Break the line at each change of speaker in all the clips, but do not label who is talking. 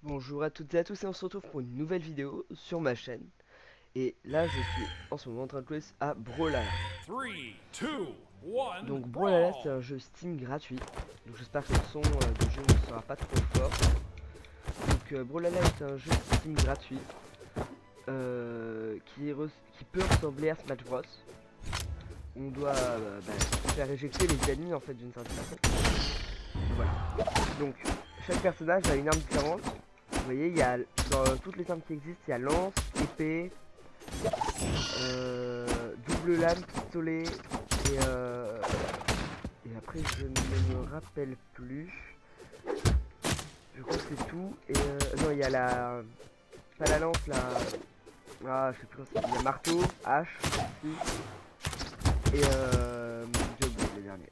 Bonjour à toutes et à tous et on se retrouve pour une nouvelle vidéo sur ma chaîne. Et là je suis en ce moment en train de jouer à Brawlhalla.
3, 2, 1,
Donc Brawlhalla c'est
brawl!
un jeu Steam gratuit. Donc j'espère que le son du jeu ne sera pas trop fort. Donc Brawlhalla est un jeu Steam gratuit qui peut ressembler à Smash Bros. On doit faire éjecter les ennemis en fait d'une certaine façon. Voilà. Donc chaque personnage a une arme différente. Vous voyez, il y a dans toutes les armes qui existent, il y a lance, épée, double lame, pistolet et après je ne me rappelle plus. Je crois que c'est tout. Et non, il y a la pas la lance, la je sais plus. Il y a marteau, hache aussi et j'ai oublié les derniers.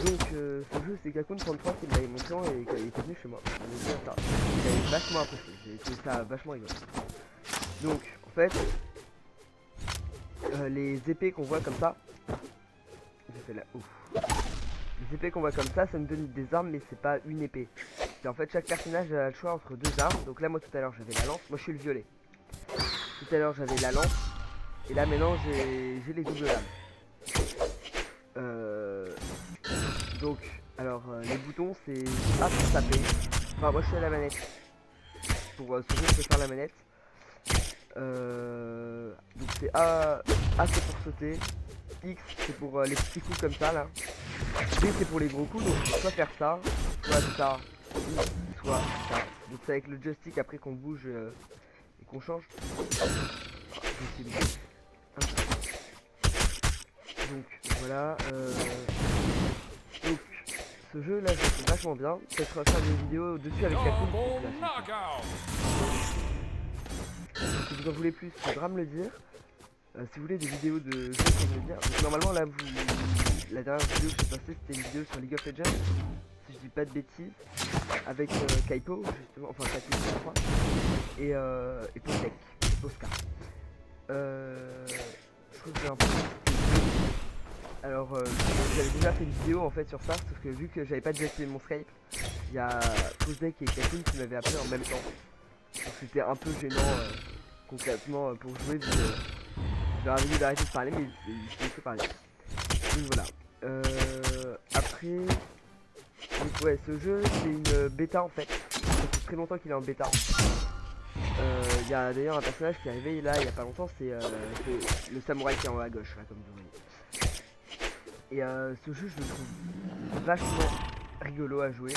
Donc ce jeu c'est Kakun33 qui me l'avait montré et qui était venu chez moi. Donc ça, j'avais vachement apprécié. J'ai trouvé ça vachement rigolo. Donc en fait les épées qu'on voit comme ça, j'ai fait la ouf. Les épées qu'on voit comme ça nous donne des armes mais c'est pas une épée. C'est en fait chaque personnage a le choix entre deux armes. Donc là moi tout à l'heure j'avais la lance, moi je suis le violet. Tout à l'heure j'avais la lance et là maintenant j'ai les doubles lames. Donc alors les boutons c'est A pour taper. Enfin moi je suis à la manette. Pour ce jeu je peux faire la manette. Donc c'est A c'est pour sauter. X c'est pour les petits coups comme ça là. B c'est pour les gros coups, donc soit faire ça, soit ça, ou soit ça. Donc c'est avec le joystick après qu'on bouge et qu'on change. Donc voilà. Donc ce jeu là je le trouve vachement bien. Peut-être faire des vidéos dessus avec la
Double
coupe.
knockout!
Si vous en voulez plus, faudra me le dire. Si vous voulez des vidéos de jeux, faudra me le dire. Donc normalement là la dernière vidéo que j'ai postée c'était une vidéo sur League of Legends. Si je dis pas de bêtises. Avec Kaipo justement, enfin Kaipo je crois. Et Posek, et Posca. Je trouve que j'ai un peu. Alors j'avais déjà fait une vidéo en fait sur ça, sauf que vu que j'avais pas désactivé mon Skype, il y a Posek et Kathleen qui m'avaient appelé en même temps. Donc c'était un peu gênant concrètement pour jouer, vu que je leur avais dit d'arrêter de parler, mais ils faisaient que parler. Donc voilà. Après, donc ouais, ce jeu c'est une bêta en fait. Ça fait très longtemps qu'il est en bêta. Il y a d'ailleurs un personnage qui est arrivé là il y a pas longtemps, c'est le samouraï qui est en haut à gauche, là, comme vous voyez. Et ce jeu je le trouve vachement rigolo à jouer.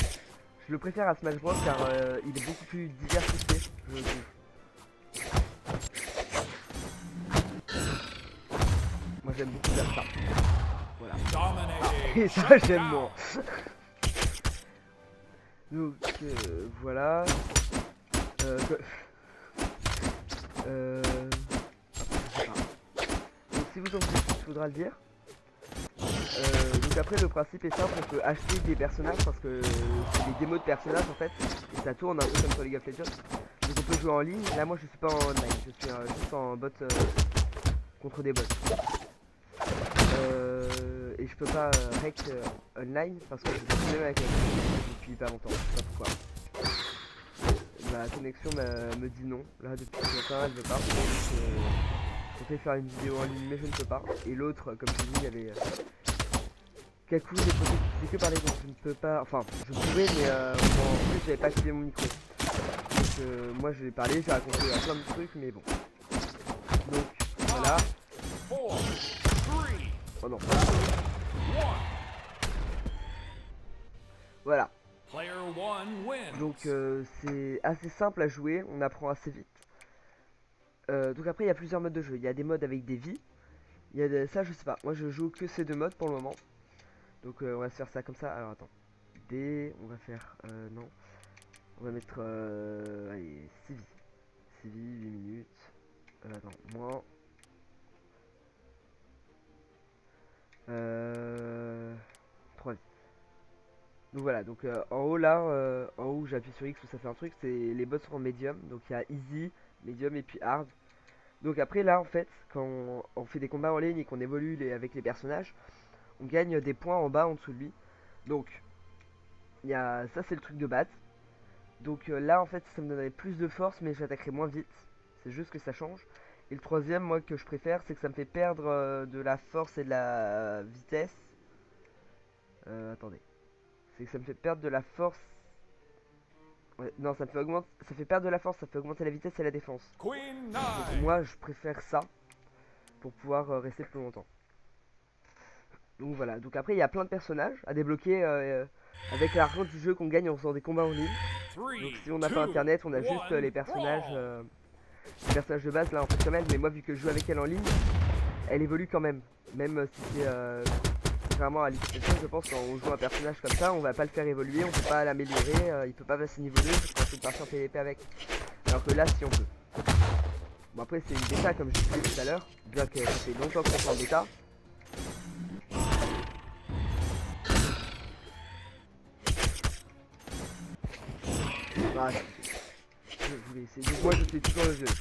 Je le préfère à Smash Bros car il est beaucoup plus diversifié, je trouve. Moi j'aime beaucoup faire ça. Voilà. Et
Dominating!
ça
Shut
j'aime
down!
moins. Donc voilà. Que- euh, je sais pas. Donc si vous en voulez plus, il faudra le dire. Donc après le principe est simple, on peut acheter des personnages parce que c'est des démos de personnages en fait. Et ça tourne un peu comme sur League of Legends. Donc on peut jouer en ligne. Là moi je suis pas en online, je suis juste en bot contre des bots. Et je peux pas rec online parce que j'ai des problèmes avec la connexion depuis pas longtemps, je sais pas pourquoi. Ma connexion me dit non. Là depuis ce matin elle veut pas. Donc je comptais faire une vidéo en ligne mais je ne peux pas. Et l'autre, comme je dis, il y avait Kaku, j'ai posé que parler donc je ne peux pas. Enfin je pouvais mais en plus j'avais pas activé mon micro. Donc moi je vais parler, j'ai raconté plein de trucs mais bon. Donc voilà.
5, 4, 3,
Oh non.
1.
Voilà.
Player 1 wins.
Donc c'est assez simple à jouer, on apprend assez vite. Donc après il y a plusieurs modes de jeu. Il y a des modes avec des vies. Ça je sais pas. Moi je joue que ces deux modes pour le moment. Donc on va se faire ça comme ça. Alors attends. On va faire non. On va mettre allez 6 vies. 6 vies, 8 minutes. Attends, moins. 3 vies. Donc voilà, donc en haut là, en haut j'appuie sur X où ça fait un truc, c'est les boss sont en médium, donc il y a easy, medium et puis hard. Donc après là en fait, quand on fait des combats en ligne et qu'on évolue avec les personnages, on gagne des points en bas en dessous de lui. Donc il y a ça c'est le truc de base. Donc là en fait ça me donnerait plus de force mais j'attaquerai moins vite. C'est juste que ça change. Et le troisième moi que je préfère c'est que ça me fait perdre de la force et de la vitesse. Attendez. C'est que ça me fait perdre de la force. Ouais, non ça me fait augmenter. Ça fait perdre de la force, ça fait augmenter la vitesse et la défense.
Queen
Donc
9.
moi je préfère ça pour pouvoir rester plus longtemps. Donc voilà, donc après il y a plein de personnages à débloquer avec l'argent du jeu qu'on gagne en faisant des combats en ligne.
3,
Donc si on n'a
2,
pas internet, on a
1,
juste les personnages
brawl.
de base là en fait comme elle, mais moi vu que je joue avec elle en ligne, elle évolue quand même. Même si c'est vraiment à l'imitation, je pense quand on joue un personnage comme ça, on va pas le faire évoluer, on peut pas l'améliorer, il peut pas passer niveau 2 parce qu'on fait une partie en PvP avec. Alors que là si on peut. Bon après c'est une bêta comme je disais tout à l'heure, bien que ça fait longtemps qu'on est en bêta. Ah, je voulais essayer. Donc moi je fais toujours le violet.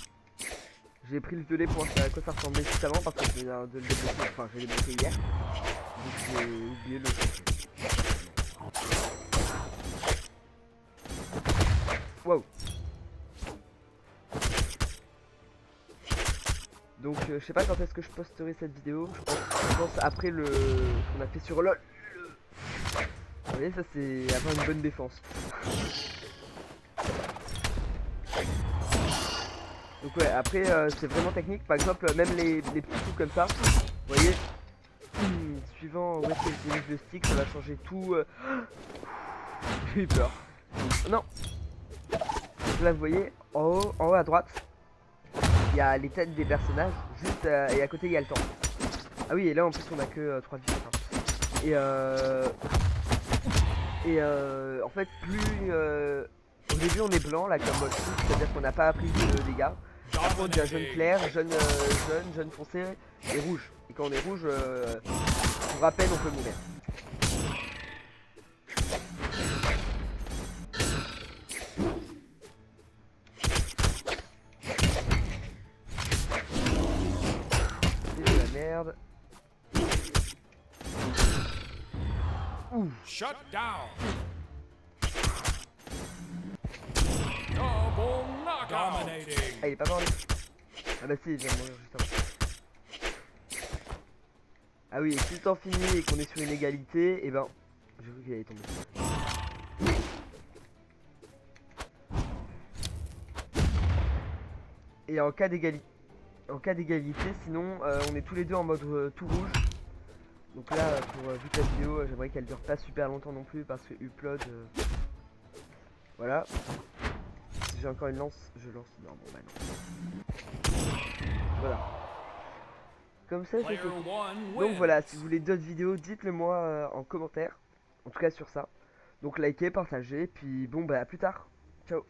J'ai pris le violet pour voir à quoi ça ressemblait juste avant parce que je viens de le débloquer, enfin j'ai débloqué hier. Donc j'ai oublié de le changer. Wow. Donc je sais pas quand est-ce que je posterai cette vidéo. Je pense après le qu'on a fait sur LOL. Vous voyez ça c'est avoir une bonne défense. Donc ouais, après c'est vraiment technique, par exemple même les petits coups comme ça, vous voyez, suivant où est-ce que j'utilise le stick, ça va changer tout. J'ai eu peur. Non. Donc là vous voyez, en haut à droite, il y a les têtes des personnages, juste et à côté il y a le temps. Ah oui, et là en plus on a que 3 vies. En fait plus au début on est blanc là comme mode foot, c'est-à-dire qu'on n'a pas appris de dégâts. Après on devient jaune clair, jaune foncé et rouge. Et quand on est rouge, pour à peine on peut mourir. C'est de la merde. Ouh.
Shut down. Double knockout. Dominating.
Ah il est pas mort lui. Ah bah si il vient de mourir juste avant. Ah oui, et si le temps finit et qu'on est sur une égalité, et ben j'ai cru qu'il allait tomber. Et en cas d'égalité, sinon on est tous les deux en mode tout rouge. Donc là, pour toute la vidéo, j'aimerais qu'elle dure pas super longtemps non plus parce que upload. Voilà. Si j'ai encore une lance, je lance. Non, bon bah non. Voilà. Comme ça, c'est
Player
fait.
1
Donc
wins.
voilà, si vous voulez d'autres vidéos, dites-le moi en commentaire. En tout cas sur ça. Donc likez, partagez, puis bon bah à plus tard. Ciao.